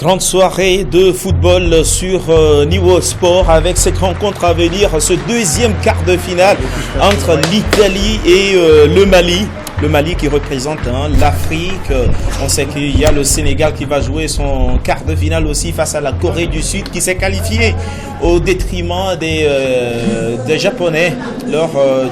Grande soirée de football sur Niveau Sport avec cette rencontre à venir, ce deuxième quart de finale entre l'Italie et le Mali. Le Mali qui représente l'Afrique. On sait qu'il y a le Sénégal qui va jouer son quart de finale aussi face à la Corée du Sud qui s'est qualifiée au détriment des Japonais lors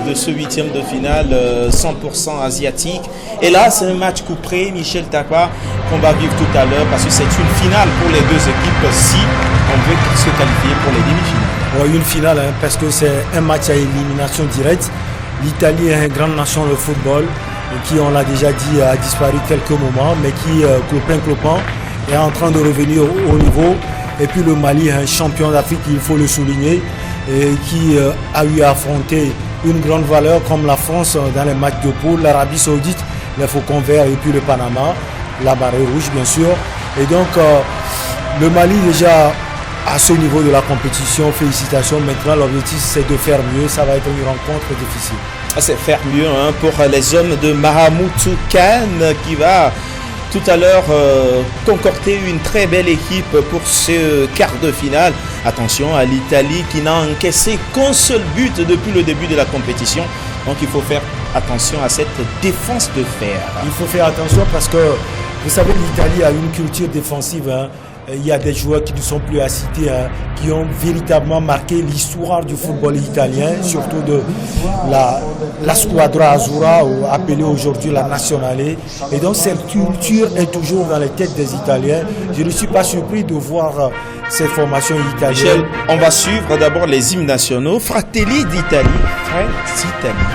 de ce huitième de finale 100% asiatique. Et là, c'est un match couperé, Michel Takwa, qu'on va vivre tout à l'heure parce que c'est une finale pour les deux équipes si on veut se qualifier pour les demi-finales. Oui, une finale parce que c'est un match à élimination directe. L'Italie est une grande nation de football qui, on l'a déjà dit, a disparu quelques moments, mais qui, clopin, est en train de revenir au niveau. Et puis le Mali est un champion d'Afrique, il faut le souligner, et qui a eu à affronter une grande valeur comme la France dans les matchs de poule, l'Arabie Saoudite, les Faucons Verts et puis le Panama, la Marée Rouge bien sûr. Et donc le Mali déjà à ce niveau de la compétition, félicitations. Maintenant l'objectif c'est de faire mieux, ça va être une rencontre difficile. C'est faire mieux pour les hommes de Mahamutou Kane qui va tout à l'heure concocter une très belle équipe pour ce quart de finale. Attention à l'Italie qui n'a encaissé qu'un seul but depuis le début de la compétition. Donc il faut faire attention à cette défense de fer. Il faut faire attention parce que vous savez l'Italie a une culture défensive. Il y a des joueurs qui ne sont plus à citer, qui ont véritablement marqué l'histoire du football italien, surtout de la Squadra Azzurra, appelée aujourd'hui la Nazionale. Et donc cette culture est toujours dans les têtes des Italiens. Je ne suis pas surpris de voir cette formation italienne. Michel, on va suivre d'abord les hymnes nationaux. Fratelli d'Italie, Frères d'Italie.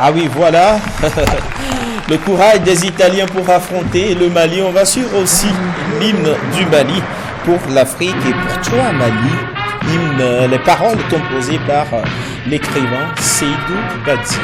Ah oui, voilà, le courage des Italiens pour affronter le Mali. On va suivre aussi l'hymne du Mali pour l'Afrique et pour toi Mali. Les paroles composées par l'écrivain Seydou Badji.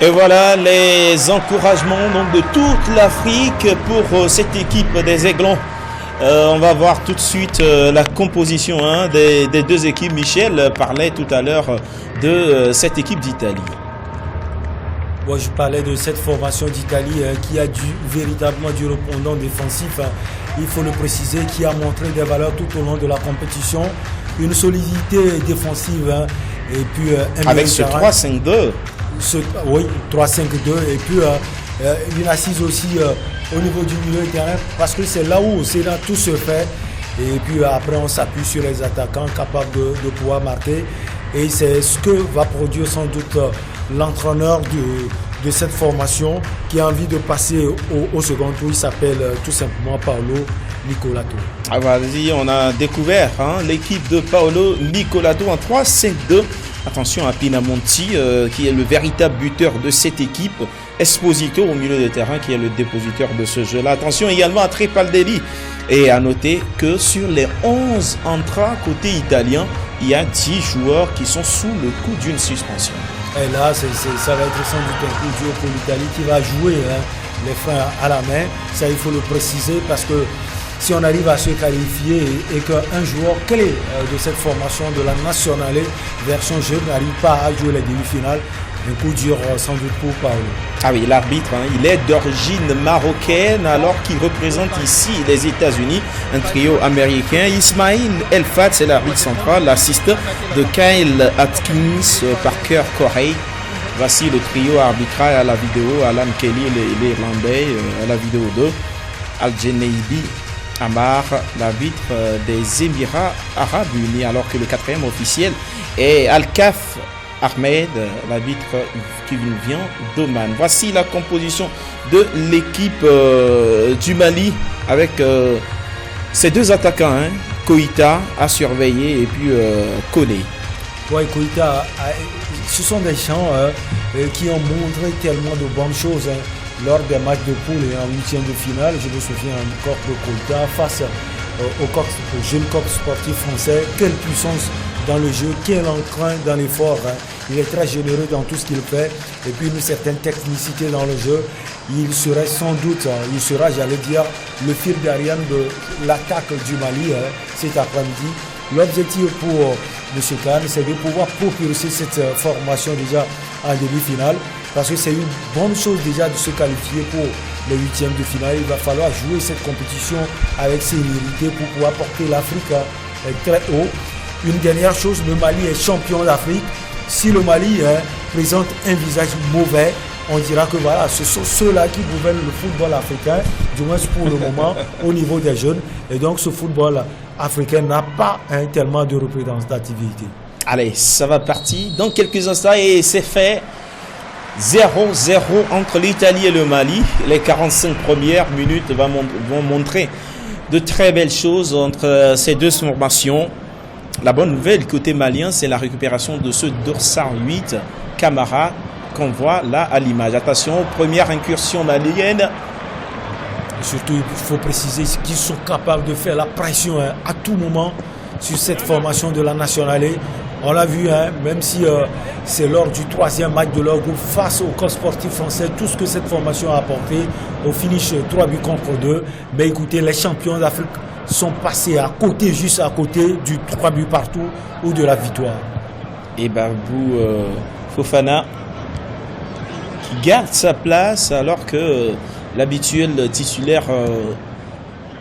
Et voilà les encouragements donc, de toute l'Afrique pour cette équipe des Aiglons. On va voir tout de suite la composition des deux équipes. Michel parlait tout à l'heure de cette équipe d'Italie. Moi, je parlais de cette formation d'Italie qui a véritablement du répondant défensif, il faut le préciser, qui a montré des valeurs tout au long de la compétition. Une solidité défensive Et puis, avec ce 3-5-2. Oui, 3-5-2. Et puis, une assise aussi au niveau du milieu de terrain, parce que c'est là où tout se fait. Et puis après, on s'appuie sur les attaquants capables de pouvoir marquer. Et c'est ce que va produire sans doute l'entraîneur de cette formation qui a envie de passer au second tour. Il s'appelle tout simplement Paolo Nicolato. Ah, vas-y, on a découvert l'équipe de Paolo Nicolato en 3-5-2. Attention à Pinamonti qui est le véritable buteur de cette équipe. Esposito au milieu de terrain qui est le dépositeur de ce jeu-là. Attention également à Tripaldelli. Et à noter que sur les 11 entrants côté italien, il y a 10 joueurs qui sont sous le coup d'une suspension. Et là, ça va être sans doute un coup dur pour l'Italie qui va jouer les freins à la main. Ça, il faut le préciser parce que si on arrive à se qualifier et qu'un joueur clé de cette formation de la Nazionale version jeune n'arrive pas à jouer les demi-finales, un coup dur sans doute pour Paolo. Ah oui, l'arbitre, il est d'origine marocaine alors qu'il représente ici les États-Unis, un trio américain. Ismail Elfat, c'est l'arbitre central, l'assistant de Kyle Atkins, Parker Corey. Voici le trio arbitral à la vidéo, Alan Kelly, l'Irlandais, à la vidéo 2, Al-Jeneibi Amar, l'arbitre des Émirats Arabes Unis, alors que le quatrième officiel est Al-Kaf Ahmed, l'arbitre qui nous vient d'Oman. Voici la composition de l'équipe du Mali avec ces deux attaquants, Koïta à surveiller et puis Koné. Oui, Koïta, ce sont des gens qui ont montré tellement de bonnes choses lors des matchs de poule et en huitième de finale. Je me souviens encore de Koïta face au jeune corps sportif français. Quelle puissance dans le jeu, quel entrain dans l'effort. Il est très généreux dans tout ce qu'il fait et puis une certaine technicité dans le jeu. Il serait sans doute, j'allais dire, le fil d'Ariane de l'attaque du Mali cet après-midi. L'objectif pour M. Khan, c'est de pouvoir propulser cette formation déjà en demi-finale parce que c'est une bonne chose déjà de se qualifier pour les huitièmes de finale. Il va falloir jouer cette compétition avec sérénité pour pouvoir porter l'Afrique très haut. Une dernière chose, le Mali est champion d'Afrique. Si le Mali présente un visage mauvais, on dira que voilà, ce sont ceux-là qui gouvernent le football africain, du moins pour le moment, au niveau des jeunes. Et donc ce football africain n'a pas tellement de représentativité. Allez, ça va partir dans quelques instants et c'est fait. 0-0 entre l'Italie et le Mali. Les 45 premières minutes vont montrer de très belles choses entre ces deux formations. La bonne nouvelle côté malien, c'est la récupération de ce dorsal 8 Camara qu'on voit là à l'image. Attention, première incursion malienne. Et surtout, il faut préciser qu'ils sont capables de faire la pression à tout moment sur cette formation de la Nazionale. On l'a vu, même si c'est lors du troisième match de leur groupe face au corps sportif français, tout ce que cette formation a apporté au finish 3 buts contre 2. Mais écoutez, les champions d'Afrique sont passés à côté, juste à côté du 3 buts partout ou de la victoire. Et Babou Fofana qui garde sa place alors que l'habituel titulaire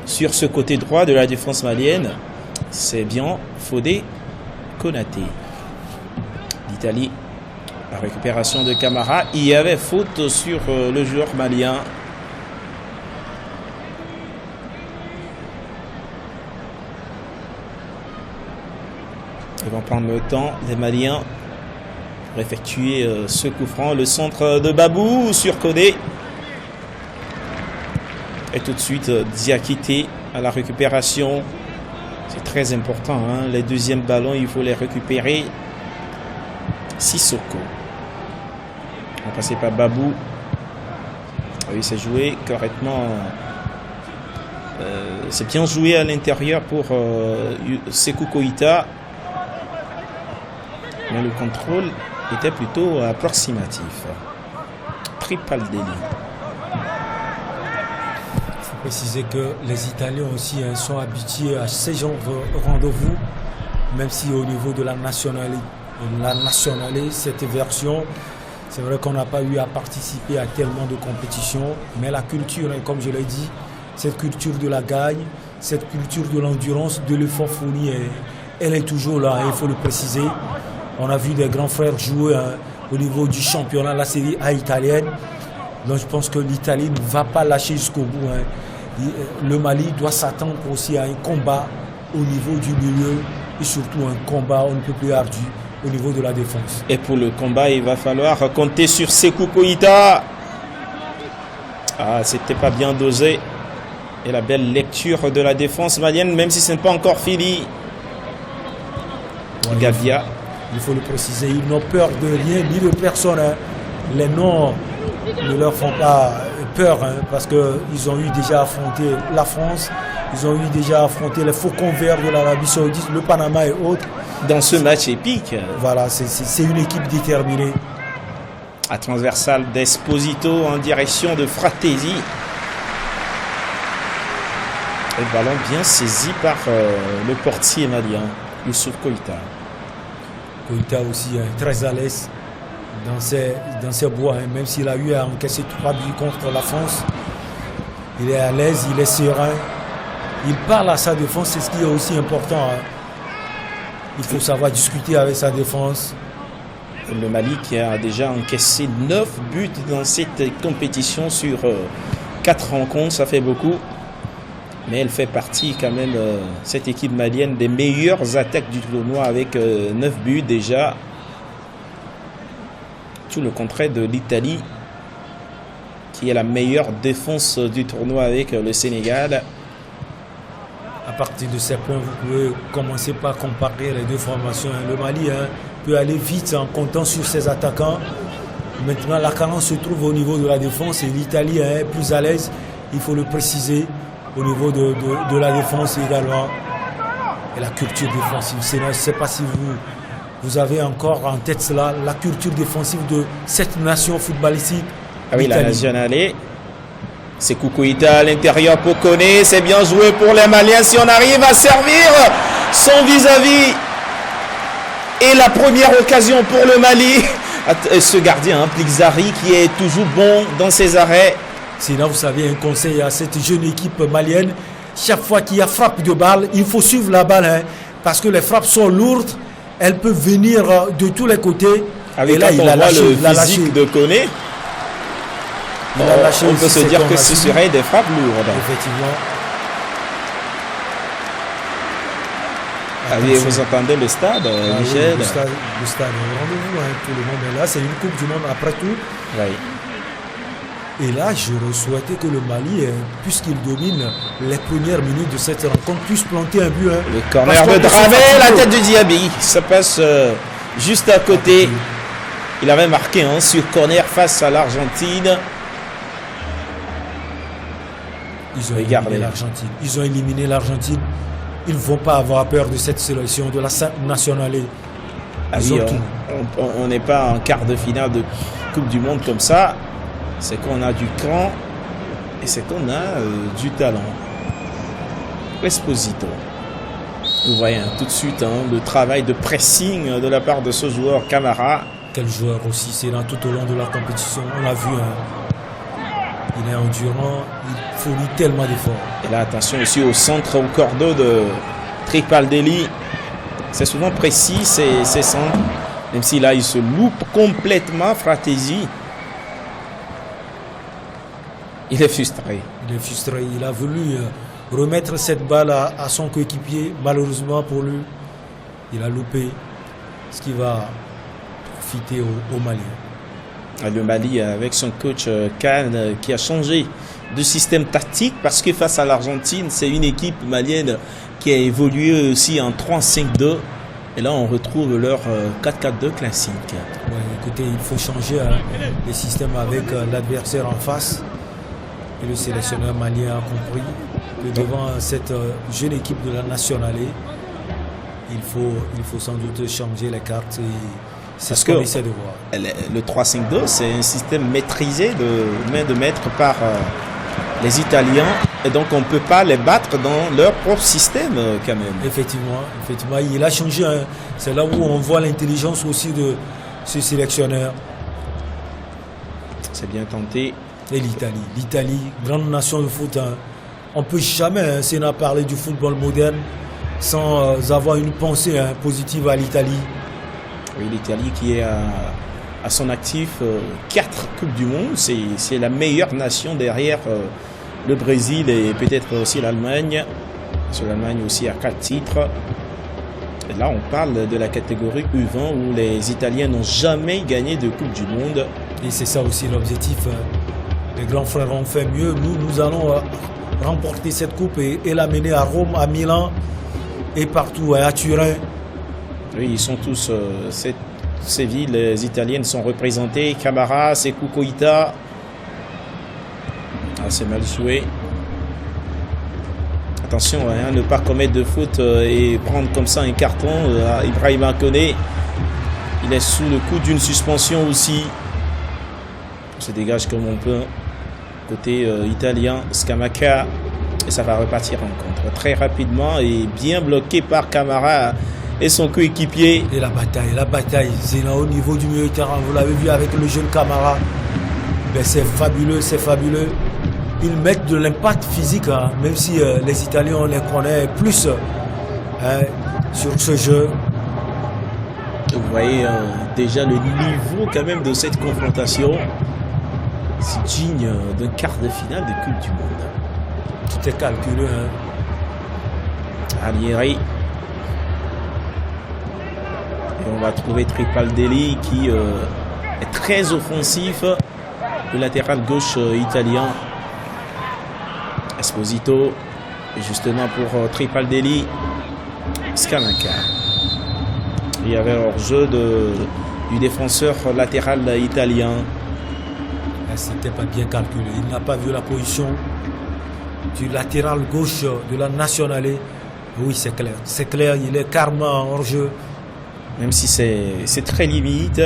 sur ce côté droit de la défense malienne, c'est bien Fodé Konaté. L'Italie, la récupération de Camara. Il y avait faute sur le joueur malien. Ils vont prendre le temps, les Maliens, pour effectuer ce coup franc. Le centre de Babou sur Koné. Et tout de suite, Diakité à la récupération. C'est très important, les deuxièmes ballons, il faut les récupérer. Sissoko. On va passer par Babou. Oui, c'est joué correctement. C'est bien joué à l'intérieur pour Sékou Koïta. Mais le contrôle était plutôt approximatif. Tripaldelli. Il faut préciser que les Italiens aussi sont habitués à ces genres de rendez-vous, même si au niveau de la Nazionale, cette version, c'est vrai qu'on n'a pas eu à participer à tellement de compétitions, mais la culture, comme je l'ai dit, cette culture de la gagne, cette culture de l'endurance, de l'effort fourni, elle est toujours là, il faut le préciser. On a vu des grands frères jouer au niveau du championnat, la Série A italienne. Donc je pense que l'Italie ne va pas lâcher jusqu'au bout. Le Mali doit s'attendre aussi à un combat au niveau du milieu et surtout un combat on ne peut plus ardu au niveau de la défense. Et pour le combat, il va falloir compter sur Sékou Koïta. Ah, c'était pas bien dosé. Et la belle lecture de la défense malienne, même si ce n'est pas encore fini. Ouais, Gavia. Il faut le préciser, ils n'ont peur de rien ni de personne. Les noms ne leur font pas peur parce qu'ils ont eu déjà affronté la France, ils ont eu déjà affronté les Faucons Verts de l'Arabie Saoudite, le Panama et autres. Dans ce match épique. Voilà, c'est une équipe déterminée. À transversale d'Esposito en direction de Fratesi. Le ballon bien saisi par le portier malien, Youssouf Koïta. Koïta aussi très à l'aise dans ses bois, même s'il a eu à encaisser 3 buts contre la France. Il est à l'aise, il est serein. Il parle à sa défense, c'est ce qui est aussi important. Il faut savoir discuter avec sa défense. Le Mali qui a déjà encaissé 9 buts dans cette compétition sur 4 rencontres, ça fait beaucoup. Mais elle fait partie quand même, cette équipe malienne, des meilleures attaques du tournoi avec 9 buts déjà. Tout le contraire de l'Italie, qui est la meilleure défense du tournoi avec le Sénégal. À partir de ces points, vous pouvez commencer par comparer les deux formations. Le Mali peut aller vite en comptant sur ses attaquants. Maintenant, la carence se trouve au niveau de la défense et l'Italie est plus à l'aise, il faut le préciser. Au niveau de la défense également. Et la culture défensive. Je ne sais pas si vous avez encore en tête cela, la culture défensive de cette nation footballistique. Ah oui, la nationale. Sékou Koïta à l'intérieur pour Koné. C'est bien joué pour les Maliens. Si on arrive à servir son vis-à-vis. Et la première occasion pour le Mali. Ce gardien, Plixari, qui est toujours bon dans ses arrêts. Sinon, vous savez, un conseil à cette jeune équipe malienne, chaque fois qu'il y a frappe de balle, il faut suivre la balle, parce que les frappes sont lourdes, elles peuvent venir de tous les côtés. Avec et là, il a lâché le physique de Koné. On peut se dire que ce serait des frappes lourdes. Effectivement. Ah oui, vous entendez le stade, Michel? Le stade rendez-vous, tout le monde est là. C'est une Coupe du Monde après tout. Oui. Et là, j'aurais souhaité que le Mali, puisqu'il domine les premières minutes de cette rencontre, puisse planter un but. Le corner de Dravet, la tête de Diaby. Ça passe juste à côté. Il avait marqué sur corner face à l'Argentine. Ils ont éliminé l'Argentine. Ils ont éliminé l'Argentine. Ils ne vont pas avoir peur de cette sélection, de la nationale. Ah oui, on n'est pas en quart de finale de Coupe du Monde comme ça. C'est qu'on a du cran et c'est qu'on a du talent. Esposito. Vous voyez tout de suite le travail de pressing de la part de ce joueur Camara. Quel joueur aussi, c'est là tout au long de la compétition. On l'a vu, il est endurant, il fournit tellement d'efforts. Et là, attention aussi au centre, au cordeau de Tripaldelli. C'est souvent précis, c'est centres. Même si là, il se loupe complètement, Fratesi. Il est frustré. Il est frustré. Il a voulu remettre cette balle à son coéquipier. Malheureusement pour lui, il a loupé ce qui va profiter au Mali. Le Mali avec son coach Kahn qui a changé de système tactique parce que face à l'Argentine, c'est une équipe malienne qui a évolué aussi en 3-5-2. Et là, on retrouve leur 4-4-2 classique. Ouais, écoutez, il faut changer les systèmes avec l'adversaire en face. Et le sélectionneur malien a compris que devant cette jeune équipe de la nationale, il faut sans doute changer les cartes. C'est ce qu'on essaie de voir. Le 3-5-2, c'est un système maîtrisé de maître par les Italiens. Et donc, on ne peut pas les battre dans leur propre système, quand même. Effectivement, il a changé. C'est là où on voit l'intelligence aussi de ce sélectionneur. C'est bien tenté. Et l'Italie, grande nation de foot. On ne peut jamais, Sénat, parler du football moderne sans avoir une pensée positive à l'Italie. Oui, l'Italie qui est à son actif 4 Coupes du Monde. C'est la meilleure nation derrière le Brésil et peut-être aussi l'Allemagne. Sur l'Allemagne aussi à 4 titres. Et là, on parle de la catégorie U20 où les Italiens n'ont jamais gagné de Coupe du Monde. Et c'est ça aussi l'objectif. Les grands frères ont fait mieux. Nous allons remporter cette coupe et l'amener à Rome, à Milan et partout, à Turin. Oui, ils sont tous... ces villes italiennes sont représentées. Camara, Sekou Koïta. Ah, c'est mal joué. Attention à ne pas commettre de faute et prendre comme ça un carton. Ibrahima Koné, il est sous le coup d'une suspension aussi. On se dégage comme on peut. Côté italien, Scamacca. Et ça va repartir en contre très rapidement et bien bloqué par Camara et son coéquipier. Et la bataille, c'est là au niveau du milieu de terrain. Vous l'avez vu avec le jeune Camara. Ben, c'est fabuleux, c'est fabuleux. Ils mettent de l'impact physique, hein, même si les Italiens, on les connaît plus sur ce jeu. Vous voyez déjà le niveau quand même de cette confrontation. C'est digne d'un quart de finale de Coupe du Monde. Tout est calculé. Hein. Ranieri. Et on va trouver Tripaldelli qui est très offensif. Le latéral gauche italien. Esposito. Et justement pour Tripaldelli. Scamacca. Il y avait hors-jeu du défenseur latéral italien. C'était pas bien calculé. Il n'a pas vu la position du latéral gauche de la Nationale. Oui, c'est clair. C'est clair, il est carrément hors-jeu. Même si c'est très limite,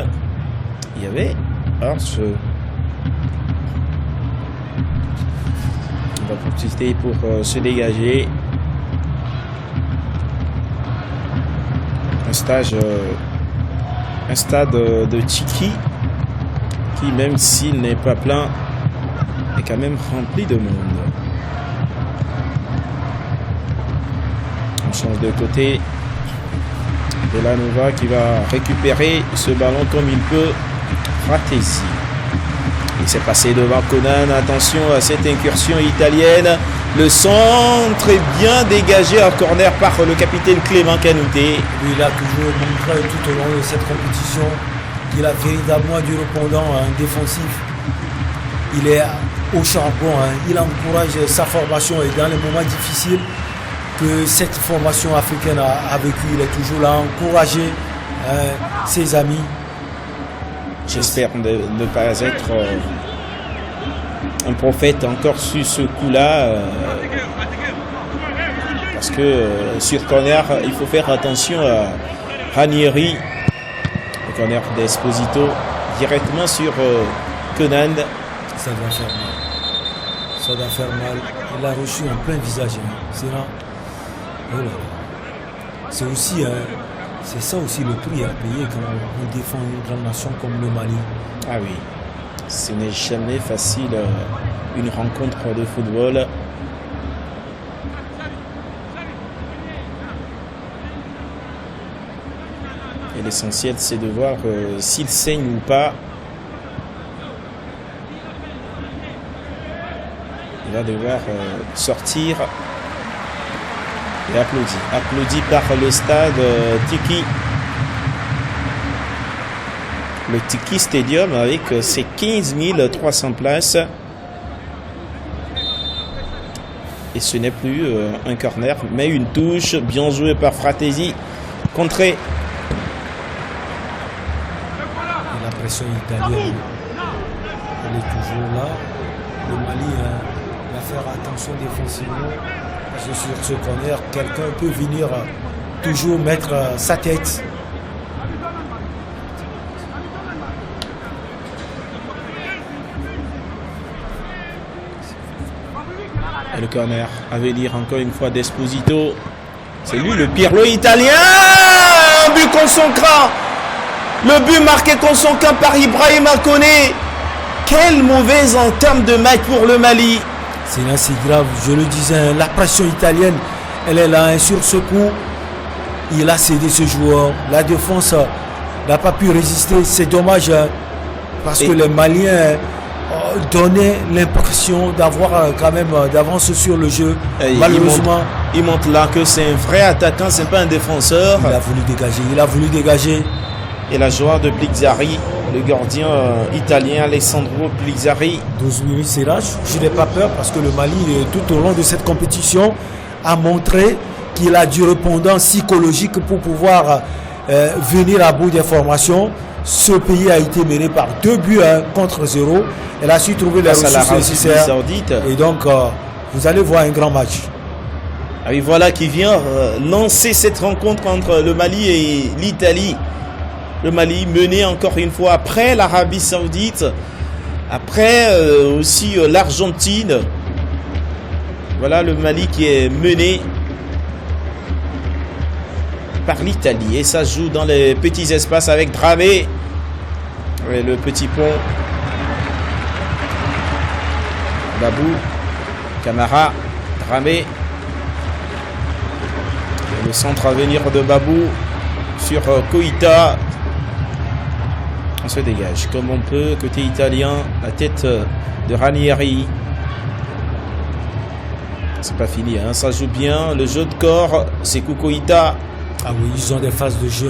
il y avait hors-jeu. On va profiter pour se dégager. Un stade de Tiki qui, même s'il n'est pas plein, est quand même rempli de monde. On change de côté. Belanova qui va récupérer ce ballon comme il peut. Fratesi. Il s'est passé devant Conan. Attention à cette incursion italienne. Le centre est bien dégagé en corner par le capitaine Clément Canouté. Lui, il a toujours montré tout au long de cette compétition qu'il a véritablement du répondant défensif. Il est au charbon. Il encourage sa formation et dans les moments difficiles que cette formation africaine a vécu, il est toujours là, encourager ses amis. J'espère ne pas être un prophète encore sur ce coup-là. Parce que sur corner, il faut faire attention à Ranieri. Le corner d'Esposito directement sur Conan. Ça doit faire mal. Ça doit faire mal. Il a reçu en plein visage. C'est là. Oh là. C'est aussi, c'est ça aussi le prix à payer quand on défend une grande nation comme le Mali. Ah oui, ce n'est jamais facile une rencontre de football. Et l'essentiel, c'est de voir s'il saigne ou pas. Il va devoir sortir. Et applaudi par le stade Tiki. Le Tiki Stadium avec ses 15 300 places. Et ce n'est plus un corner, mais une touche bien jouée par Fratesi. Contré. Et la pression italienne, elle est toujours là. Le Mali va faire attention défensivement. Parce que sur ce corner, quelqu'un peut venir toujours mettre sa tête. Et le corner à venir encore une fois d'Esposito. C'est lui le Pirlo italien. Un but consacrant. Le but marqué consacrant par Ibrahima Koné. Quelle mauvaise entame de match pour le Mali. C'est là, c'est grave, je le disais, la pression italienne, elle est là, sur ce coup, il a cédé ce joueur. La défense n'a pas pu résister. C'est dommage parce que les Maliens donnaient l'impression d'avoir quand même d'avance sur le jeu. Malheureusement, il montre là que c'est un vrai attaquant, c'est pas un défenseur. Il a voulu dégager. Et la joie de Plizzari, le gardien italien Alessandro Plizzari. 12 minutes, c'est là. Je n'ai pas peur parce que le Mali, tout au long de cette compétition, a montré qu'il a du répondant psychologique pour pouvoir venir à bout des formations. Ce pays a été mené par 2 buts contre 0. Elle a su trouver les ressources nécessaires. Et donc, vous allez voir un grand match. Ah oui, voilà qui vient lancer cette rencontre entre le Mali et l'Italie. Le Mali mené encore une fois après l'Arabie Saoudite, après aussi l'Argentine. Voilà le Mali qui est mené par l'Italie. Et ça joue dans les petits espaces avec Dramé. Et le petit pont. Babou, Camara, Dramé. Et le centre à venir de Babou sur Koïta. On se dégage comme on peut. Côté italien, la tête de Ranieri. C'est pas fini, hein. Ça joue bien. Le jeu de corps, c'est Koïta. Ah oui, ils ont des phases de jeu.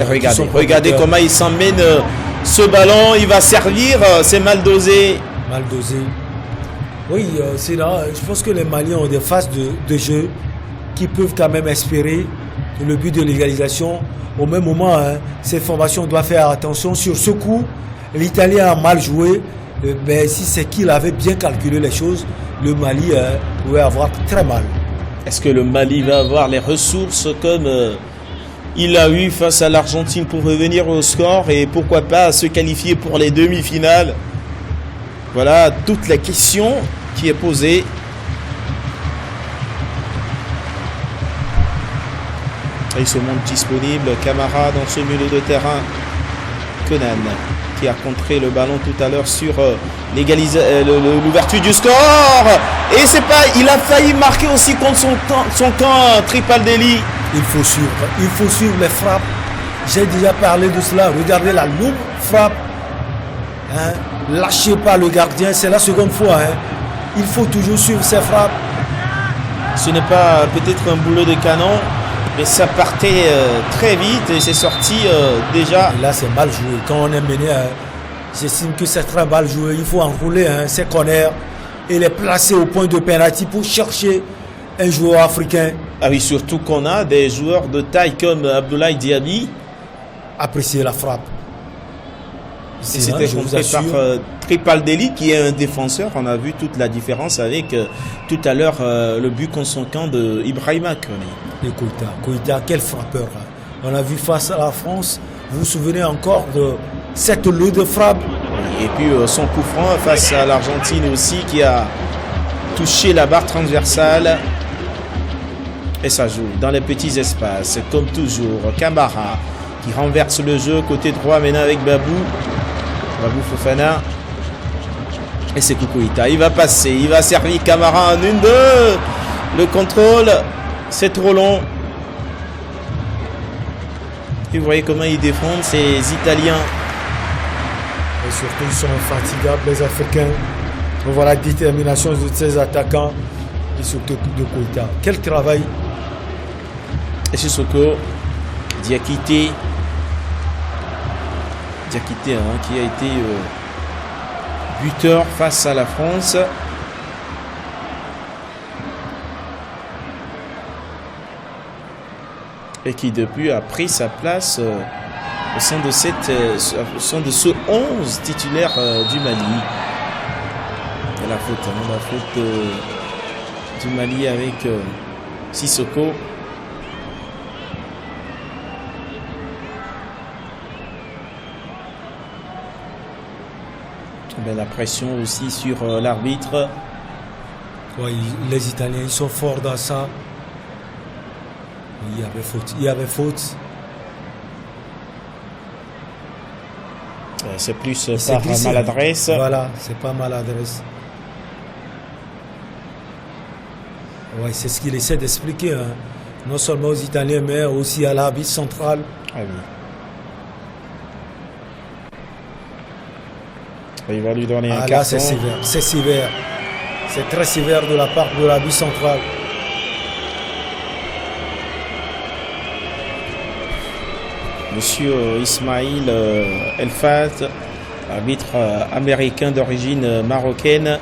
Regardez comment il s'emmène ce ballon. Il va servir. C'est mal dosé. Mal dosé. Oui, c'est là. Je pense que les Maliens ont des phases de jeu qui peuvent quand même espérer le but de l'égalisation. Au même moment, ces formations doivent faire attention. Sur ce coup, l'Italien a mal joué. Mais si c'est qu'il avait bien calculé les choses, le Mali pouvait avoir très mal. Est-ce que le Mali va avoir les ressources comme il a eu face à l'Argentine pour revenir au score et pourquoi pas se qualifier pour les demi-finales? Voilà toute la question qui est posée. Il se montre disponible. Camara dans ce milieu de terrain. Conan qui a contré le ballon tout à l'heure sur l'ouverture du score. Et c'est pas, il a failli marquer aussi contre son camp Tripaldelli. Il faut suivre les frappes. J'ai déjà parlé de cela. Regardez la longue frappe. Lâchez pas le gardien, c'est la seconde fois. Il faut toujours suivre ses frappes. Ce n'est pas peut-être un boulot de canon, mais ça partait très vite et c'est sorti déjà. Et là, c'est mal joué. Quand on est mené, j'estime que c'est très mal joué. Il faut enrouler ces corners et les placer au point de pénalty pour chercher un joueur africain. Ah oui, surtout qu'on a des joueurs de taille comme Abdoulaye Diaby. Apprécier la frappe. C'était contré par Tripaldelli qui est un défenseur. On a vu toute la différence avec tout à l'heure le but contre son camp de Ibrahima Koné. Et Koïta, quel frappeur. On a vu face à la France. Vous vous souvenez encore de cette lot de frappe. Et puis son coup franc face à l'Argentine aussi qui a touché la barre transversale. Et ça joue dans les petits espaces comme toujours. Camara qui renverse le jeu côté droit maintenant avec Babou Fofana. Et c'est Koïta. Il va passer, il va servir Camara en 1-2. Le contrôle, c'est trop long. Et vous voyez comment ils défendent ces Italiens. Et surtout, ils sont infatigables, les Africains. On voit la détermination de ces attaquants et surtout de Koïta. Quel travail. Et Sissoko, Diakité, qui a été buteur face à la France. Et qui depuis a pris sa place au sein de ce 11 titulaire du Mali. Et la faute du Mali avec Sissoko. La pression aussi sur l'arbitre. Ouais, les Italiens ils sont forts dans ça. Il y avait faute. C'est plus par maladresse. Voilà, c'est pas maladresse. Ouais, c'est ce qu'il essaie d'expliquer. Non seulement aux Italiens, mais aussi à l'arbitre central. Ah oui. Il va lui donner un Là, carton. c'est sévère. C'est sévère. C'est très sévère de la part de l'arbitre central. Monsieur Ismail Elfat, arbitre américain d'origine marocaine,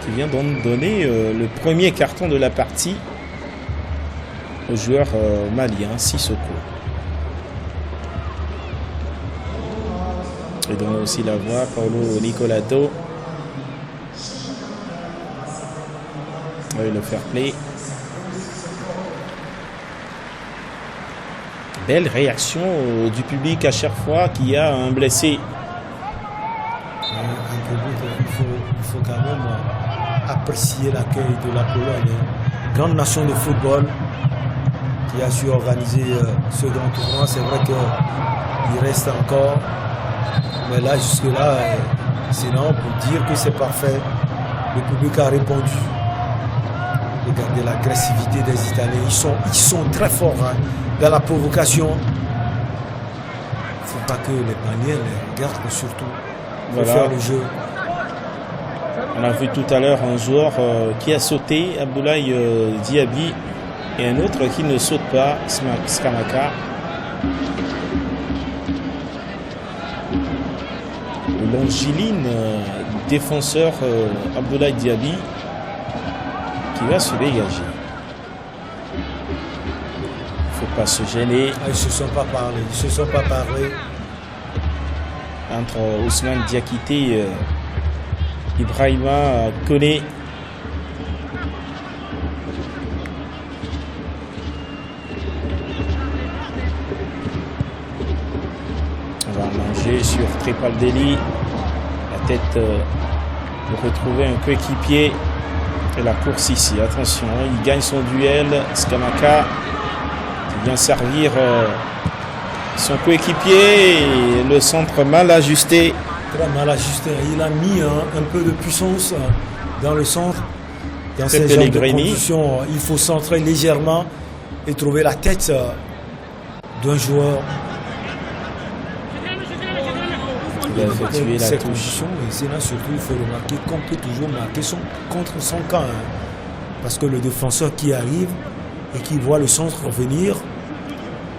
qui vient donc donner le premier carton de la partie au joueur malien Sissoko. Et donne aussi la voix Paulo Nicolato. Oui, le fair play. Belle réaction du public à chaque fois qu'il y a un blessé. Un public, il faut quand même apprécier l'accueil de la Pologne. Grande nation de football qui a su organiser ce grand tournoi. C'est vrai qu'il reste encore. Mais là, jusque-là, sinon, pour dire que c'est parfait, le public a répondu. Regardez l'agressivité des Italiens. Ils sont très forts dans la provocation. Il ne faut pas que les Maliens les regardent surtout pour faire le jeu. On a vu tout à l'heure un joueur qui a sauté, Abdoulaye Diaby, et un autre qui ne saute pas, Skamaka. Le longiligne défenseur Abdoulaye Diaby qui va se dégager. Il ne faut pas se gêner. Ils ne se sont pas parlé. Ils se sont pas parlé. Entre Ousmane Diakité et Ibrahima Koné. On va manger sur Tripaldeli. La tête pour retrouver un coéquipier. Et la course ici, attention, il gagne son duel. Skamaka qui vient servir son coéquipier. Et le centre mal ajusté. Très mal ajusté. Il a mis un peu de puissance dans le centre. Dans ces genres de conditions, il faut centrer légèrement et trouver la tête d'un joueur. Il a effectué la touche. Et c'est là surtout, il faut remarquer qu'on peut toujours marquer contre son camp. Parce que le défenseur qui arrive et qui voit le centre revenir,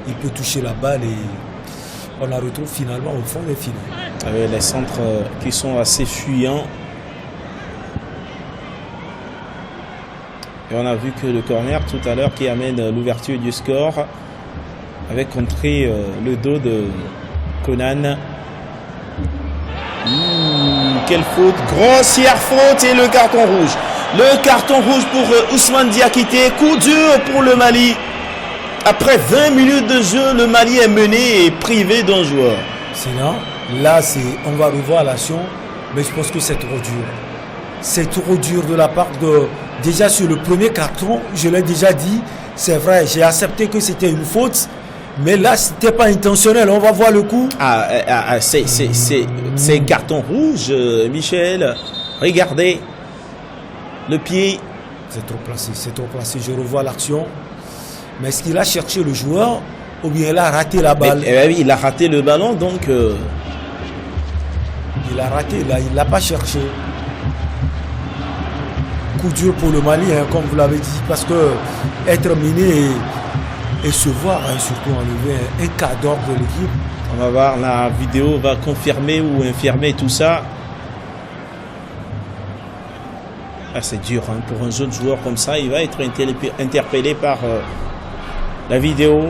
il peut toucher la balle et on la retrouve finalement au fond des filets. Avec les centres qui sont assez fuyants. Et on a vu que le corner tout à l'heure qui amène l'ouverture du score avait contré le dos de Conan. Quelle faute, grossière faute et le carton rouge. Le carton rouge pour Ousmane Diakité, coup dur pour le Mali. Après 20 minutes de jeu, le Mali est mené et privé d'un joueur. Sinon, là, on va revoir l'action, mais je pense que c'est trop dur. C'est trop dur de la part de... Déjà sur le premier carton, je l'ai déjà dit, c'est vrai, j'ai accepté que c'était une faute. Mais là, c'était pas intentionnel. On va voir le coup. C'est carton rouge, Michel. Regardez le pied. C'est trop placé, c'est trop placé. Je revois l'action. Mais est-ce qu'il a cherché le joueur ou bien il a raté la balle? Oui, il a raté le ballon, donc. Il a raté, là, il l'a pas cherché. Coup dur pour le Mali, comme vous l'avez dit, parce que être miné et se voir, surtout enlever un quart d'or de l'équipe. On va voir, la vidéo va confirmer ou infirmer tout ça. C'est dur pour un jeune joueur comme ça. Il va être interpellé par la vidéo.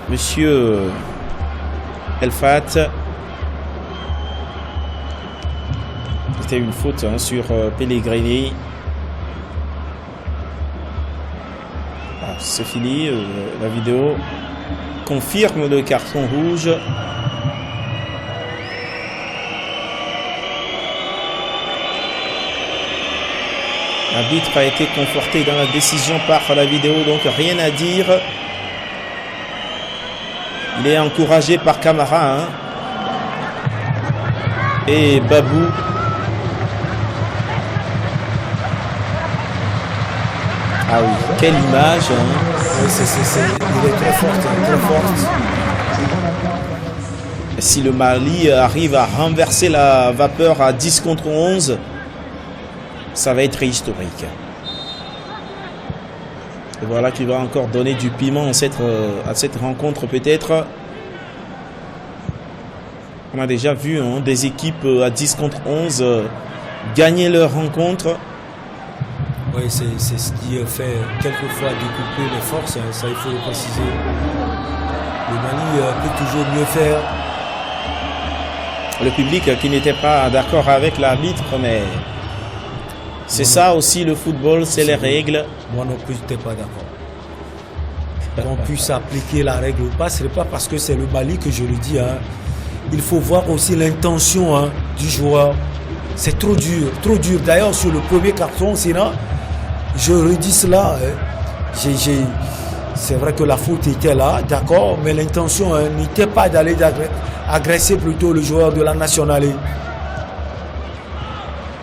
Monsieur Elfat. C'était une faute sur Pellegrini. C'est fini, la vidéo confirme le carton rouge. L'arbitre a été conforté dans la décision par la vidéo, donc rien à dire. Il est encouragé par Camara et Babou. Ah oui, quelle image. Oui, il est très fort, très fort. Si le Mali arrive à renverser la vapeur à 10 contre 11, ça va être historique. Et voilà qui va encore donner du piment à cette rencontre peut-être. On a déjà vu des équipes à 10 contre 11 gagner leur rencontre. Oui, c'est ce qui fait quelquefois découper les forces, hein, ça il faut le préciser. Le Mali peut toujours mieux faire. Le public qui n'était pas d'accord avec l'arbitre, mais c'est ça aussi le football, c'est les règles. Moi non plus, je n'étais pas d'accord. Qu'on puisse appliquer la règle ou pas, ce n'est pas parce que c'est le Mali que je le dis. Hein. Il faut voir aussi l'intention du joueur. C'est trop dur, trop dur. D'ailleurs, sur le premier carton, sinon, je redis cela. C'est vrai que la faute était là, d'accord, mais l'intention n'était pas d'aller agresser plutôt le joueur de la nationale.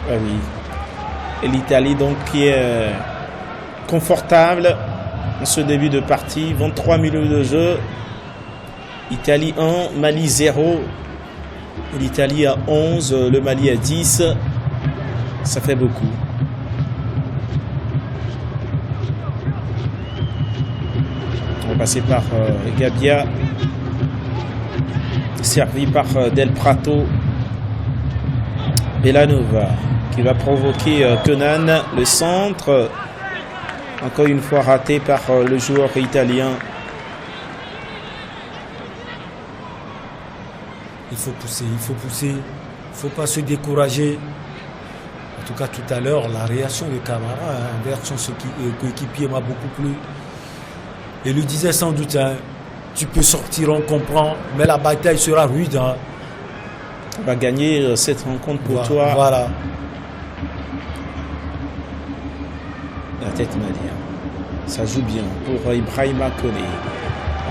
Ah oui. Et l'Italie donc qui est confortable en ce début de partie. 23 minutes de jeu. Italie 1, Mali 0. L'Italie à 11, le Mali à 10. Ça fait beaucoup. On va passer par Gabia. Servi par Del Prato. Bellanova qui va provoquer Kenan. Le centre. Encore une fois raté par le joueur italien. Il faut pousser, il faut pousser. Il ne faut pas se décourager. En tout cas, tout à l'heure, la réaction de Camara envers son coéquipier m'a beaucoup plu. Il lui disait sans doute, tu peux sortir, on comprend, mais la bataille sera rude. Hein. On va gagner cette rencontre pour toi. Voilà. La tête malienne. Ça joue bien pour Ibrahima Koné.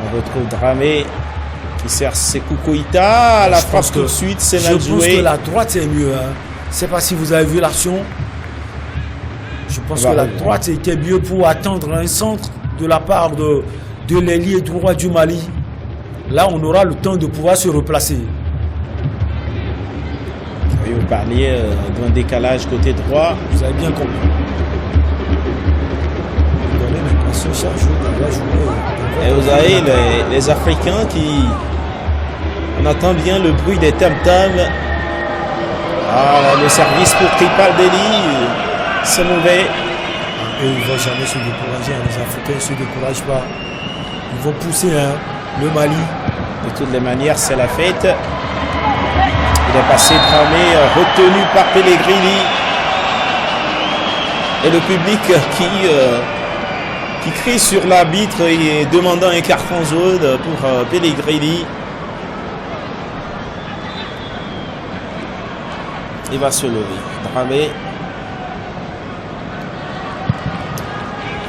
On retrouve Dramé qui sert Sékou Koïta. La frappe tout de suite, c'est mal joué. Je pense que la droite c'est mieux. Hein. Je ne sais pas si vous avez vu l'action. Je pense que la droite était mieux pour attendre un centre de la part de l'ailier droit du Mali. Là, on aura le temps de pouvoir se replacer. Vous parliez d'un décalage côté droit. Vous avez bien compris. Et vous avez les Africains qui... On entend bien le bruit des tam-tams. Ah, le service pour Tripaldéli, c'est mauvais. Et ils ne vont jamais se décourager. Les Africains ne se découragent pas. Ils vont pousser le Mali. De toutes les manières, c'est la fête. Il est passé Dramé, retenu par Pellegrini. Et le public qui crie sur l'arbitre et demandant un carton jaune pour Pellegrini. Il va se lever. Dramé.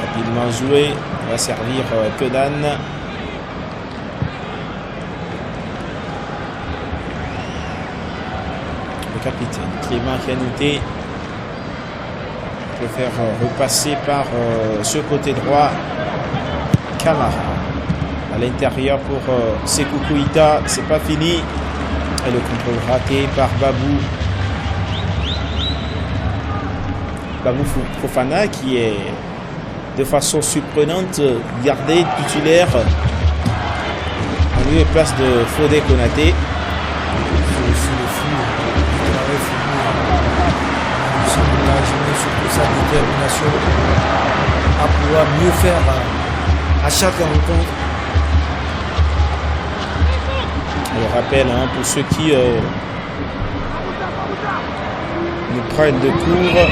Rapidement joué. Il va servir Kenan. Le capitaine Clément Canouté peut faire repasser par ce côté droit Camara à l'intérieur pour Sékou Koïta. C'est pas fini. Et le contrôle raté par Babou Fofana qui est de façon surprenante gardé titulaire en lieu et place de Fodé Konaté. Surtout sa détermination à pouvoir mieux faire à chaque rencontre. On le rappelle pour ceux qui nous prennent de court.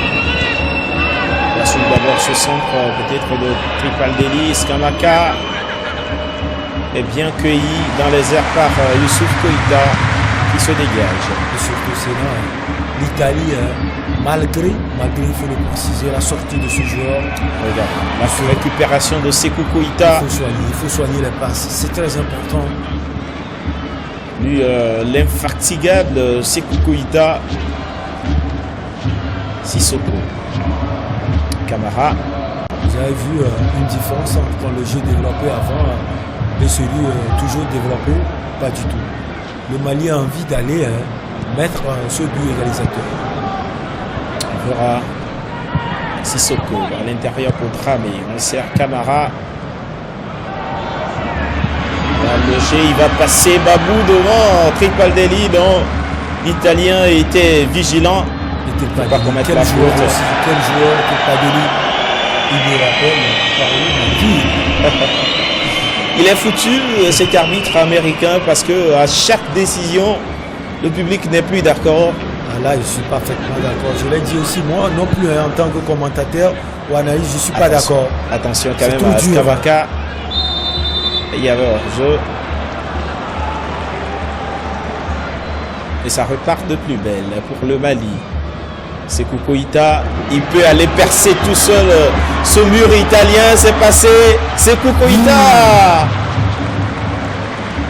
On va suivre d'abord ce centre peut-être de Tripaldéli. Skamaka est bien cueilli dans les airs par Youssouf Koïta qui se dégage. Et surtout c'est là l'Italie, malgré, il faut le préciser, la sortie de ce joueur. Regarde, la récupération de Sékou Koïta. Il faut soigner les passes, c'est très important. Lui, l'infatigable Sékou Koïta. Sissoko. Camara. Vous avez vu une différence entre le jeu développé avant et celui toujours développé? Pas du tout. le Mali a envie d'aller mettre ce but égalisateur. On verra Sissoko à l'intérieur pour Dramé. On sert Camara. Le jeu, il va passer Babou devant Tripaldelli. Non, l'Italien était vigilant. Il ne faut pas commettre la faute. Quel joueur Tripaldelli. Il me rappelle Il est foutu, cet arbitre américain, parce que à chaque décision, le public n'est plus d'accord. Là, je suis parfaitement d'accord. Je l'ai dit aussi, moi non plus, en tant que commentateur ou analyste, je ne suis pas d'accord. Attention quand même à Skavaka. Il y avait hors-jeu. Et ça repart de plus belle pour le Mali. Sékou Koïta, il peut aller percer tout seul ce mur italien. C'est passé. Sékou Koïta.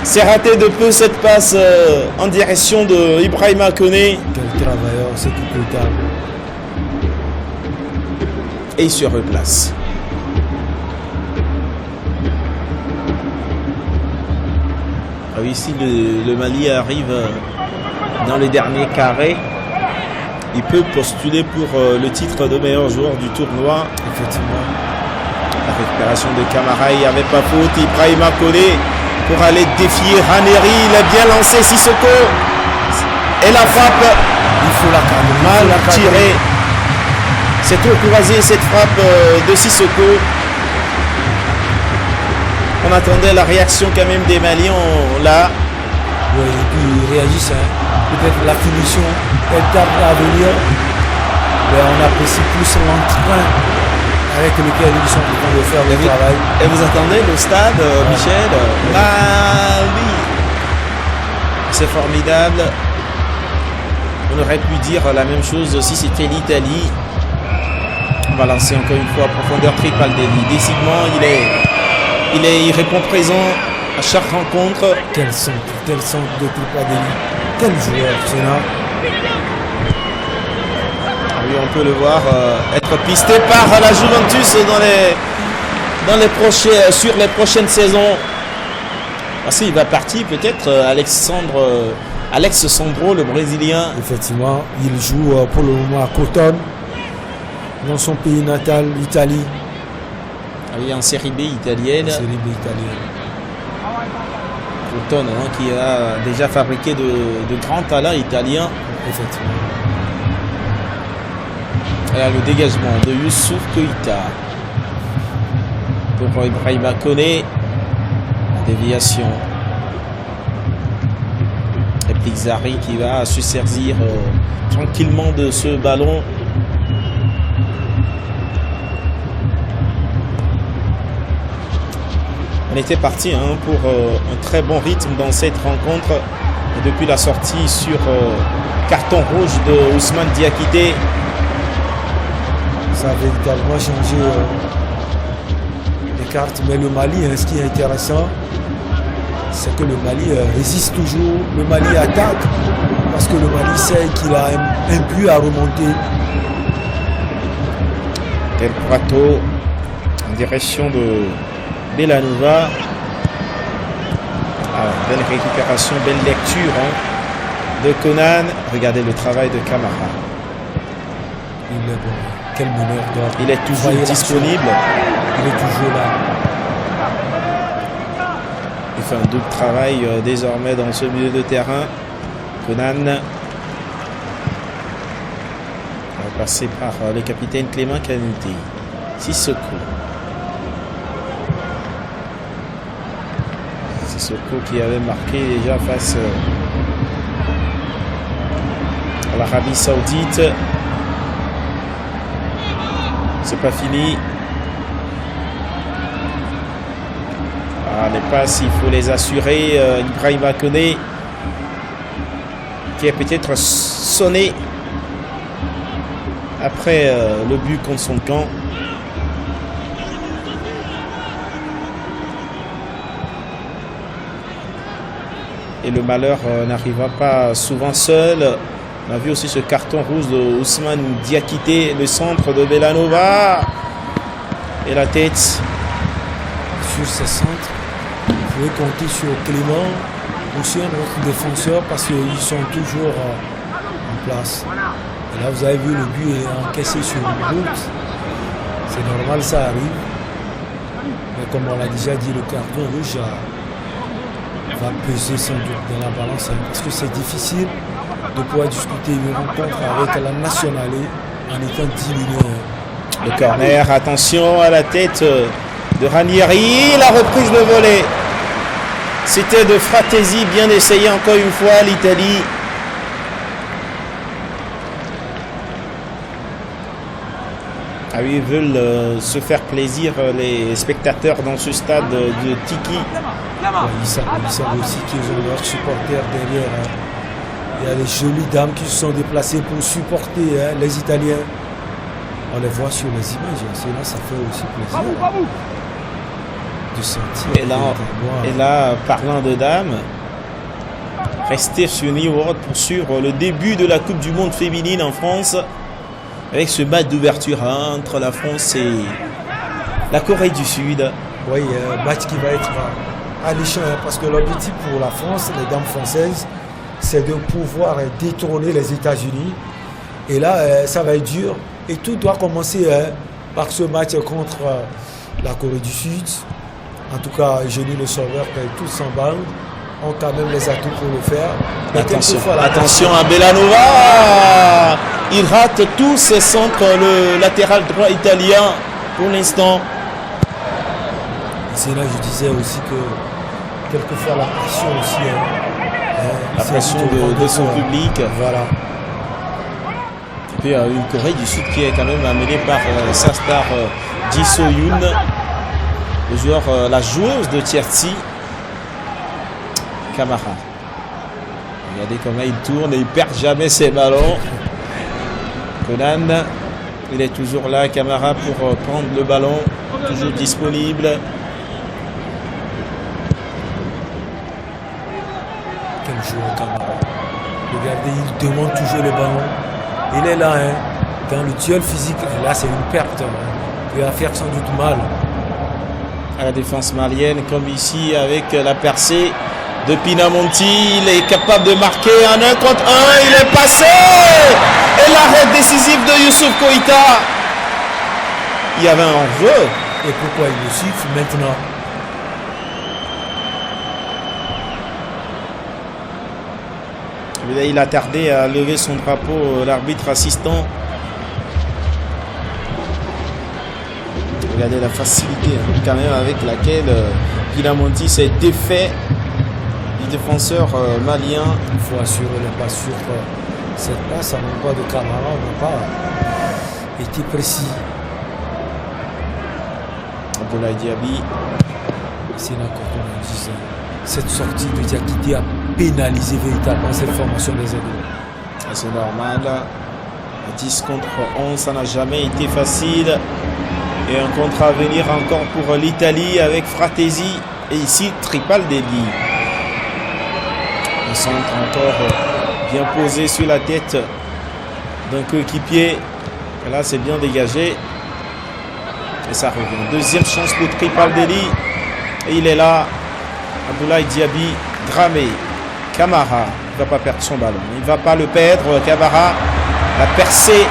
C'est raté de peu cette passe en direction de Ibrahima Koné. Quel travailleur, Sékou Koïta. Et il se replace. Ah oui, ici le Mali arrive dans les derniers carrés. Il peut postuler pour le titre de meilleur joueur du tournoi. Effectivement. La récupération de Camara, il n'y avait pas faute. Ibrahima Koné pour aller défier Raneri. Il a bien lancé Sissoko. Et la frappe. Il faut la calmer. Mal tirée. C'est trop croisé cette frappe de Sissoko. On attendait la réaction quand même des Maliens là. Oui, et puis ils réagissent. Peut-être la finition est tard à venir. Mais on apprécie plus l'entrain avec lequel ils sont en train de faire le travail. Et vous attendez le stade, Michel? Ah oui. C'est formidable. On aurait pu dire la même chose si c'était l'Italie. On va lancer encore une fois à profondeur Tripaldelli. Décidément, il répond présent à chaque rencontre. Quel centre de Tripaldelli. Quel joueur, Sénat. Oui, on peut le voir être pisté par la Juventus sur les prochaines saisons. Parce qu'il va partir peut-être Alex Sandro, le Brésilien. Effectivement, il joue pour le moment à Crotone, dans son pays natal, l'Italie. Ah oui, en Série B italienne. Crotone, qui a déjà fabriqué de grands talents italiens. Effectivement. Voilà le dégagement de Youssouf Koïta pour Ibrahima Koné. Déviation. Et Pixari qui va se saisir tranquillement de ce ballon. On était parti pour un très bon rythme dans cette rencontre. Et depuis la sortie sur carton rouge de Ousmane Diakité, ça a véritablement changé les cartes. Mais le Mali, ce qui est intéressant, c'est que le Mali résiste toujours. Le Mali attaque parce que le Mali sait qu'il a un but à remonter. Del Prato en direction de Belanova. Belle récupération, belle lecture de Conan. Regardez le travail de Camara. Il est bon. Quel meneur d'or. Il est toujours disponible. Il est toujours là. Il fait un double travail désormais dans ce milieu de terrain. Conan. On va passer par le capitaine Clément Kanouté. Sissoko. Sissoko qui avait marqué déjà face à l'Arabie Saoudite. C'est pas fini. Les passes, il faut les assurer. Ibrahima Koné qui a peut-être sonné après le but contre son camp. Et le malheur n'arriva pas souvent seul. On a vu aussi ce carton rouge de Ousmane Diakité, le centre de Belanova. Et la tête. Sur ce centre, vous pouvez compter sur Clément aussi un autre défenseur parce qu'ils sont toujours en place. Et là, vous avez vu, le but est encaissé sur une route. C'est normal, ça arrive. Mais comme on l'a déjà dit, le carton rouge va peser sans doute dans la balance, parce que c'est difficile de pouvoir discuter une rencontre avec la nationale en étant diminué. Le corner, attention à la tête de Ranieri, la reprise de volée. C'était de Fratesi, bien essayé encore une fois l'Italie. Ah oui, ils veulent se faire plaisir, les spectateurs dans ce stade de Tiki. Ils savent aussi qu'ils ont leurs supporters derrière. Il y a des jolies dames qui se sont déplacées pour supporter les Italiens. On les voit sur les images, là ça fait aussi plaisir de sentir. Et là, parlant de dames, restez sur New World pour suivre le début de la Coupe du Monde féminine en France, avec ce match d'ouverture entre la France et la Corée du Sud. Oui, un match qui va être alléchant, parce que l'objectif pour la France, les dames françaises, c'est de pouvoir détrôner les États-Unis. Et là, ça va être dur. Et tout doit commencer par ce match contre la Corée du Sud. En tout cas, Jenny Le Sauveur, tous s'emballent, ont quand même les atouts pour le faire. Attention à Bellanova. Il rate tous ses centres, le latéral droit italien pour l'instant. C'est là que je disais aussi que quelquefois la pression aussi. La pression de son public. Voilà. Et puis une Corée du Sud qui est quand même amenée par sa star Ji So-yoon, le joueur, la joueuse de Chelsea, Camara. Regardez comment il tourne et il perd jamais ses ballons. Conan, il est toujours là, Camara, pour prendre le ballon, toujours disponible. Quel joueur Camara. Regardez, il demande toujours le ballon. Il est là, dans le duel physique. Là, c'est une perte. Il va faire sans doute mal. À la défense malienne, comme ici, avec la percée de Pinamonti. Il est capable de marquer un 1 contre 1. Il est passé. Et l'arrêt décisif de Youssouf Koïta. Il y avait un enjeu. Et pourquoi il le siffle maintenant? Il a tardé à lever son drapeau, l'arbitre assistant. Regardez la facilité quand même avec laquelle Pinamonti s'est défait du défenseur malien. Il faut assurer les passes sur cette passe à l'endroit de Camara. On n'a pas été précis. Abdoulaye Diaby. C'est là qu'on disait. Cette sortie de Diakité a pénalisé véritablement cette formation des Aiglons. C'est normal. 10 contre 11, ça n'a jamais été facile. Et un contre à venir encore pour l'Italie avec Fratesi. Et ici, Tripaldelli. Un centre encore bien posé sur la tête d'un coéquipier. Et là, c'est bien dégagé. Et ça revient. Deuxième chance pour Tripaldelli. Et il est là. Abdoulaye Diaby, Dramé, Camara, il ne va pas perdre son ballon. Il ne va pas le perdre. Camara, la percée.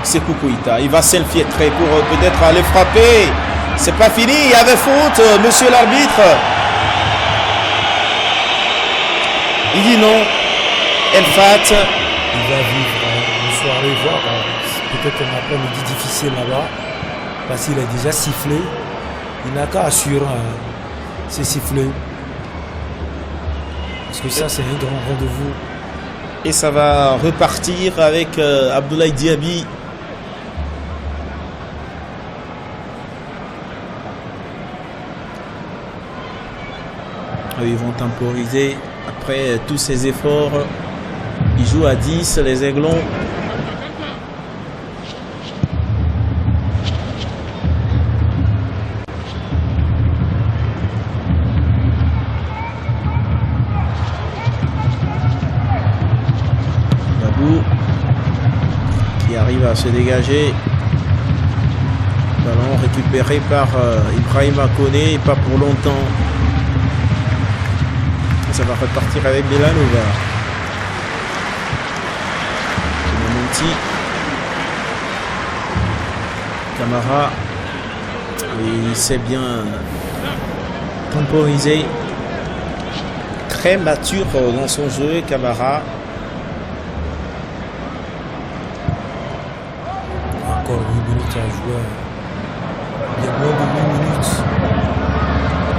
C'est Koukouïta. Il va s'infiltrer pour peut-être aller frapper. C'est pas fini. Il y avait faute, monsieur l'arbitre. Il dit non. Elfat. Il va vivre une soirée, voir. Peut-être un après-midi difficile là-bas. Parce qu'il a déjà sifflé. Il n'a qu'à assurer ses sifflets. Parce que ça, c'est un grand rendez-vous. Et ça va repartir avec Abdoulaye Diaby. Ils vont temporiser. Après tous ces efforts, ils jouent à 10, les Aiglons. Arrive à se dégager. Ballon récupéré par Ibrahima Koné, pas pour longtemps. Ça va repartir avec Belanova. Monti. Camara. Il sait bien temporiser. Très mature dans son jeu, Camara. Encore 8 minutes à jouer. Il y a moins de 8 minutes.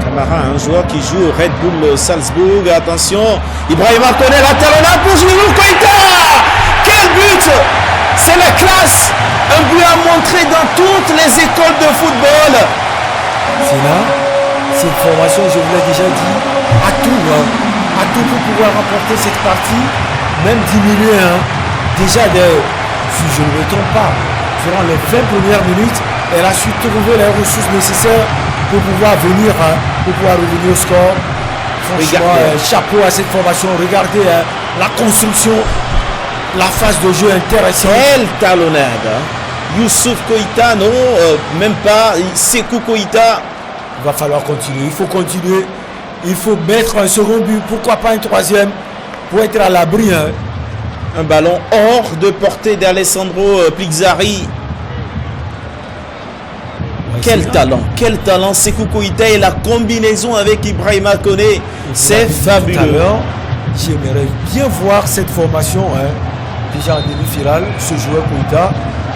Camara, un joueur qui joue au Red Bull Salzbourg. Attention, Ibrahima Koné, la talonnade pour Jules Koïta. Quel but! C'est la classe! Un but à montrer dans toutes les écoles de football. C'est là, cette formation, je vous l'ai déjà dit, à tout pour pouvoir remporter cette partie, même diminuer. Déjà, si je ne me trompe pas, durant les 20 premières minutes, elle a su trouver les ressources nécessaires pour pouvoir venir, pour pouvoir revenir au score. Franchement, chapeau à cette formation. Regardez la construction, la phase de jeu intéressante. Quelle talonnade! Youssouf Koïta, non, même pas. Sékou Koïta. Il va falloir continuer. Il faut continuer. Il faut mettre un second but. Pourquoi pas un troisième pour être à l'abri. Un ballon hors de portée d'Alessandro Plixari. Quel talent Sékou Koïta et la combinaison avec Ibrahima Koné, c'est fabuleux. J'aimerais bien voir cette formation, déjà en demi-finale, ce joueur Koïta,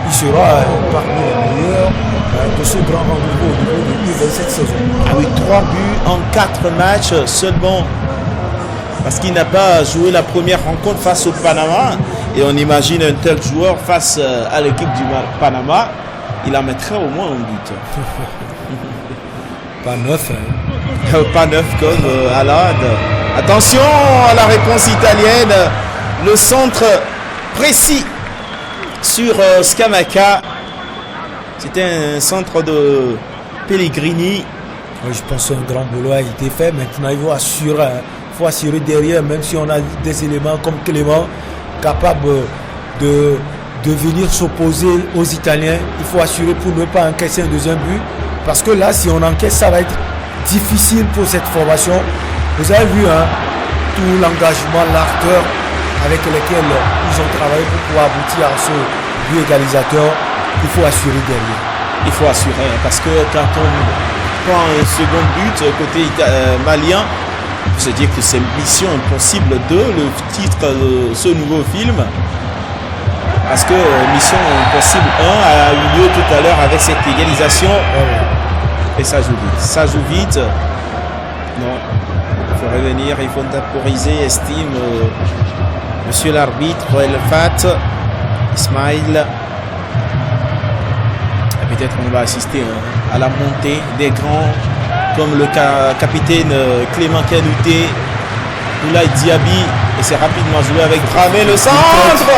il sera parmi les meilleurs de ce grand rendez-vous au niveau de cette saison. Ah oui, 3 buts en 4 matchs seulement, parce qu'il n'a pas joué la première rencontre face au Panama, et on imagine un tel joueur face à l'équipe du Panama. Il en mettrait au moins un but. Pas 9. Pas 9 comme Alad. Attention à la réponse italienne. Le centre précis sur Scamacca. C'était un centre de Pellegrini. Oui, je pense qu'un grand boulot a été fait. Maintenant, il faut assurer derrière, même si on a des éléments comme Clément capables de venir s'opposer aux Italiens. Il faut assurer pour ne pas encaisser un deuxième but. Parce que là, si on encaisse, ça va être difficile pour cette formation. Vous avez vu tout l'engagement, l'ardeur avec lesquels ils ont travaillé pour pouvoir aboutir à ce but égalisateur. Il faut assurer derrière. Il faut assurer, parce que quand on prend un second but côté malien, il faut se dire que c'est Mission Impossible 2, le titre de ce nouveau film. Parce que Mission Impossible 1 a eu lieu tout à l'heure avec cette égalisation. Et ça joue vite. Ça joue vite. Non. Il faut revenir, il faut temporiser, estime monsieur l'arbitre, El Fat, Ismail. Et peut-être qu'on va assister à la montée des grands comme le capitaine Clément Kanouté, Oulay Diaby. Et c'est rapidement joué avec Dramé, le centre.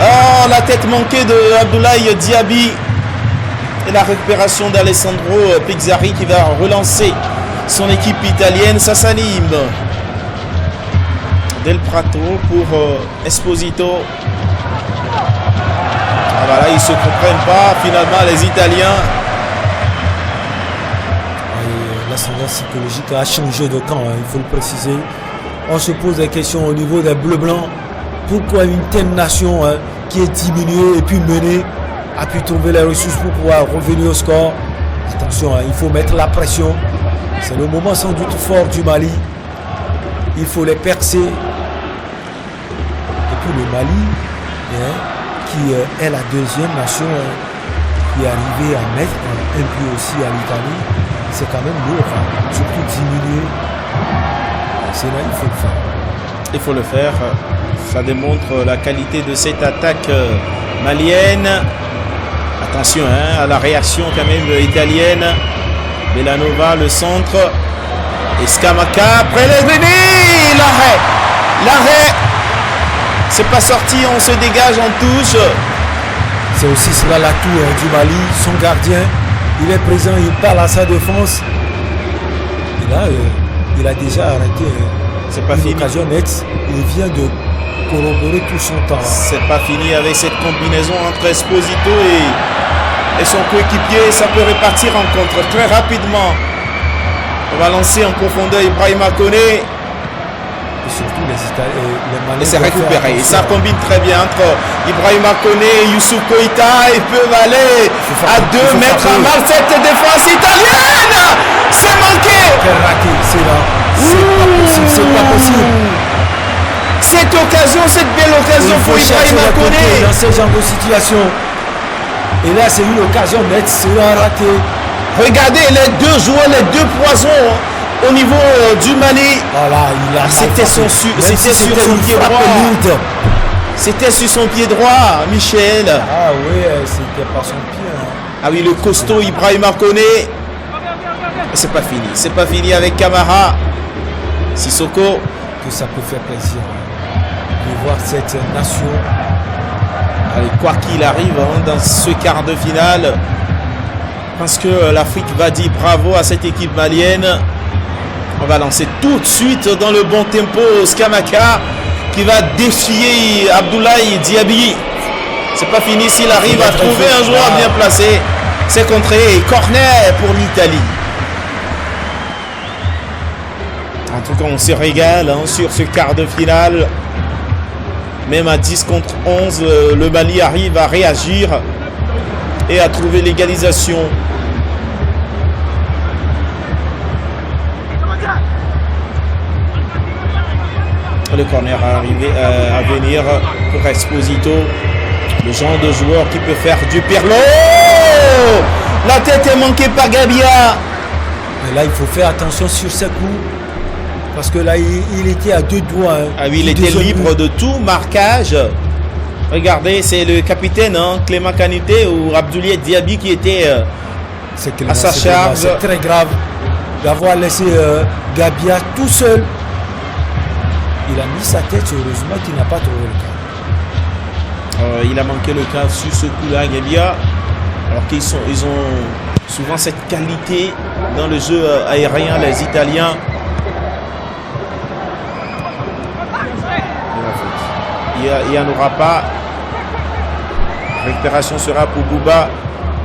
Oh, la tête manquée de Abdoulaye Diaby. Et la récupération d'Alessandro Plixari qui va relancer son équipe italienne. Ça s'anime. Del Prato pour Esposito. Ah voilà, ils ne se comprennent pas finalement les Italiens. L'ascendance psychologique a changé de camp, il faut le préciser. On se pose des questions au niveau des Bleus-Blancs. Pourquoi une telle nation qui est diminuée et puis menée a pu trouver les ressources pour pouvoir revenir au score? Attention, il faut mettre la pression. C'est le moment sans doute fort du Mali. Il faut les percer. Et puis le Mali, qui est la deuxième nation qui est arrivée à mettre un but aussi à l'Italie, c'est quand même lourd. Surtout diminuer. C'est là, il faut le faire. Il faut le faire. Ça démontre la qualité de cette attaque malienne. Attention à la réaction quand même italienne. Belanova, le centre. Et Scamacca, Pellegrini, l'arrêt. C'est pas sorti, on se dégage, on touche. C'est aussi cela l'atout du Mali. Son gardien, il est présent, il parle à sa défense. Et là, il a déjà arrêté. C'est pas fini. Occasion nette. Il vient de corroborer tout son temps. C'est pas fini avec cette combinaison entre Esposito et son coéquipier. Ça peut repartir en contre très rapidement. On va lancer en profondeur Ibrahima Koné. surtout les Maliens. Et c'est récupéré. Et ça combine très bien entre Ibrahima Koné et Youssouf Koïta. Ils peuvent aller à 2 mètres à mal cette défense italienne. C'est manqué. Quel raté, c'est là. C'est pas possible. Cette occasion, cette belle occasion pour Ibrahima Koné. Dans ce genre de situation. Et là, c'est une occasion nette, c'est un raté. Regardez les deux joueurs, les deux poisons au niveau du Mali. Voilà, c'était sur son pied droit. C'était sur son pied droit, Michel. Ah oui, c'était par son pied. Hein. Ah oui, le costaud Ibrahima Koné. C'est pas fini. C'est pas fini avec Camara. Sissoko. Que ça peut faire plaisir de voir cette nation. Allez, quoi qu'il arrive dans ce quart de finale, parce que l'Afrique va dire bravo à cette équipe malienne. On va lancer tout de suite dans le bon tempo Skamaka qui va défier Abdoulaye Diaby. C'est pas fini s'il arrive à trouver un joueur bien placé. C'est contré. Corner pour l'Italie. En tout cas, on se régale sur ce quart de finale. Même à 10 contre 11, le Mali arrive à réagir et à trouver l'égalisation. Le corner à venir pour Esposito. Le genre de joueur qui peut faire du Pirlo. La tête est manquée par Gabia. Mais là, il faut faire attention sur ce coup. Parce que là, il était à 2 doigts. Hein. Ah oui, il était libre de tout marquage. Regardez, c'est le capitaine Clément Kanité ou Abdoulaye Diaby qui était à sa charge. C'est très grave d'avoir laissé Gabia tout seul. Il a mis sa tête, heureusement qu'il n'a pas trouvé le cadre. Il a manqué le cadre sur ce coup-là, Gabia. Alors qu'ils ont souvent cette qualité dans le jeu aérien, les Italiens. Il n'y en aura pas. Récupération sera pour Bouba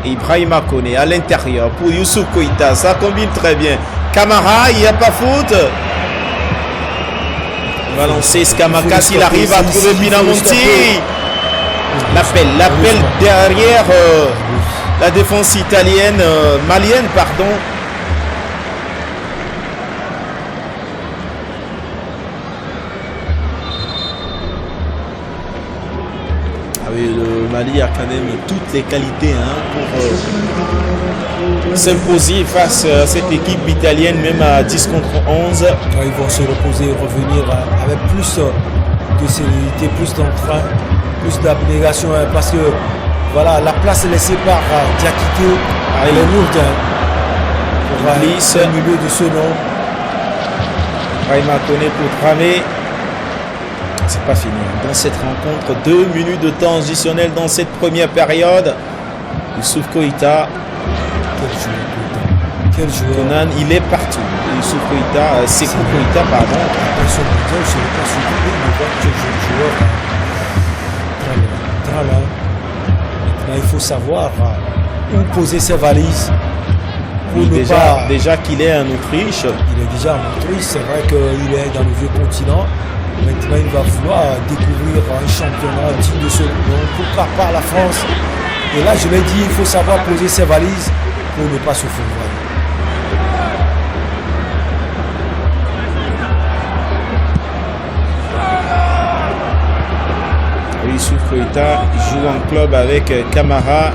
et Ibrahima Koné à l'intérieur pour Youssouf Koïta. Ça combine très bien. Camara, il n'y a pas faute. Il va lancer Skamaka s'il arrive à trouver Pinamonti. L'appel derrière la défense italienne, malienne, pardon. Le Mali a quand même toutes les qualités pour s'imposer face à cette équipe italienne, même à 10 contre 11. Ils vont se reposer, revenir avec plus de sérénité, plus d'entrain, plus d'abnégation, parce que voilà, la place laissée par Diakité, elle est lourde. Pour un milieu de ce nom. Ibrahima Koné pour tramer. C'est pas fini. Dans cette rencontre, 2 minutes de temps additionnel dans cette première période. Youssouf Koïta. Quel joueur. Conan, il est partout. Youssouf Koïta, Sekou Koïta, pardon. Maintenant, il faut savoir où poser ses valises. Déjà qu'il est en Autriche. Il est déjà en Autriche. C'est vrai qu'il est dans le vieux continent. Maintenant, il va vouloir découvrir un championnat digne de ce nom. Pourquoi pas la France? Et là, je l'ai dit, il faut savoir poser ses valises pour ne pas se fourvoyer. Youssouf Koïta joue en club avec Camara.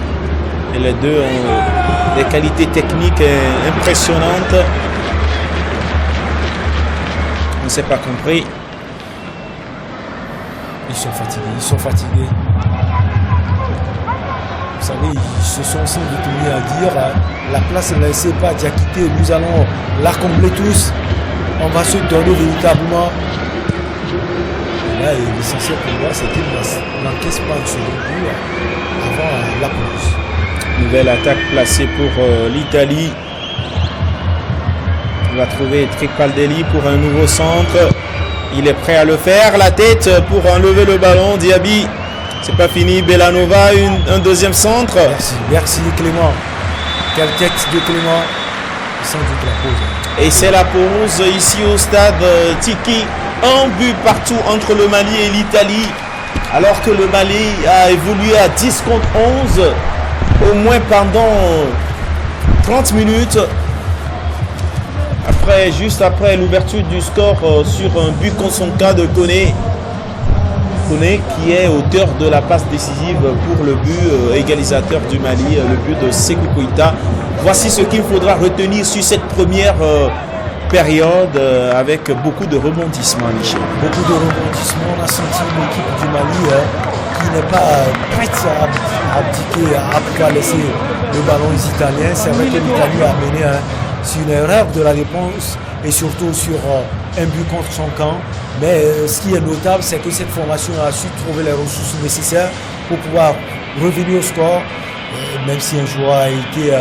Et les deux ont des qualités techniques impressionnantes. On ne s'est pas compris. Ils sont fatigués. Vous savez, ils se sont sans doute mis à dire la place ne laissez pas Diakité, nous allons la combler tous. On va se donner véritablement. Et là, l'essentiel pour moi, c'est qu'il n'encaisse pas un second but avant la pause. Nouvelle attaque placée pour l'Italie. On va trouver Tripaldelli pour un nouveau centre. Il est prêt à le faire. La tête pour enlever le ballon. Diaby, c'est pas fini. Bellanova, un deuxième centre. Merci Clément. Quelle tête de Clément. Sans doute la pause. Et c'est la pause ici au stade Tiki Un but partout entre le Mali et l'Italie. Alors que le Mali a évolué à 10 contre 11 au moins pendant 30 minutes. Juste après l'ouverture du score sur un but contre son cas de Koné. Koné qui est auteur de la passe décisive pour le but égalisateur du Mali, le but de Sékou Koïta. Voici ce qu'il faudra retenir sur cette première période avec beaucoup de rebondissements, Michel. Beaucoup de rebondissements. On a senti l'équipe du Mali qui n'est pas prête à abdiquer, à pouvoir laisser le ballon aux Italiens. C'est vrai que l'Italie a mené sur une erreur de la réponse et surtout sur un but contre son camp. Mais ce qui est notable, c'est que cette formation a su trouver les ressources nécessaires pour pouvoir revenir au score, même si un joueur a été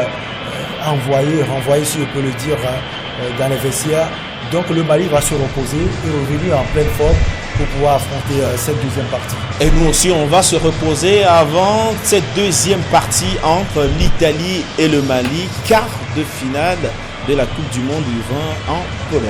renvoyé, si on peut le dire, dans les vestiaires. Donc le Mali va se reposer et revenir en pleine forme pour pouvoir affronter cette deuxième partie. Et nous aussi, on va se reposer avant cette deuxième partie entre l'Italie et le Mali, quart de finale de la Coupe du Monde U20 en Pologne.